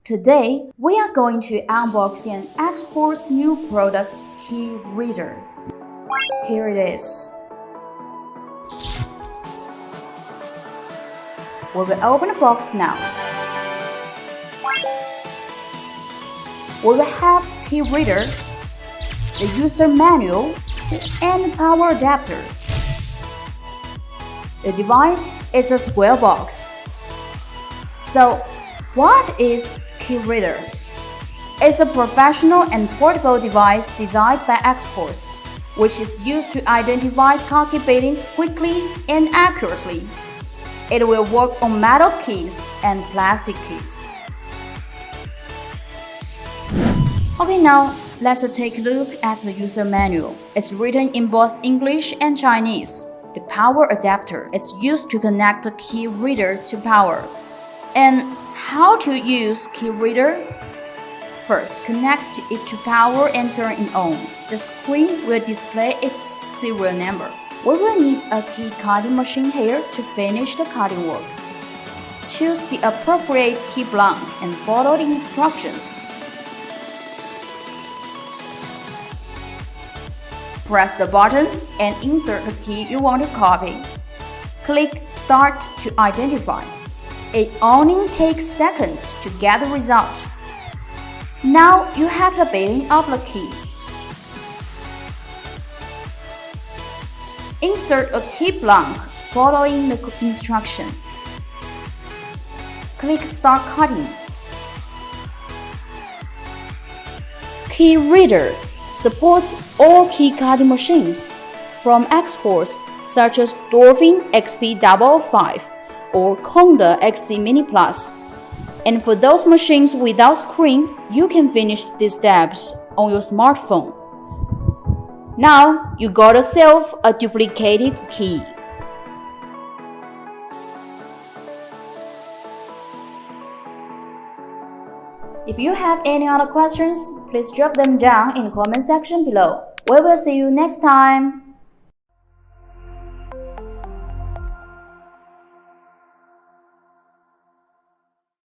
Today, we are going to unbox an Xhorse new product, Key Reader. Here it is. We will open the box now. We will have Key Reader, the user manual, and power adapter. The device is a square box. So, what is Key Reader? It's a professional and portable device designed by Xhorse, which is used to identify car key baiting quickly and accurately. It will work on metal keys and plastic keys. Okay, now let's take a look at the user manual. It's written in both English and Chinese. The power adapter is used to connect the Key Reader to power. And how to use Key Reader? First, connect it to power and turn it on. The screen will display its serial number. We will need a key cutting machine here to finish the cutting work. Choose the appropriate key blank and follow the instructions. Press the button and insert the key you want to copy. Click Start to identify. It only takes seconds to get the result. Now you have the baiting of the key. Insert a key blank following the instruction. Click Start Cutting. Key Reader supports all key cutting machines from Xhorse such as Dolphin XP555 or Conda XC Mini Plus. And for those machines without screen, you can finish these steps on your smartphone. Now you got yourself a duplicated key. If you have any other questions, please drop them down in the comment section below. We will see you next time.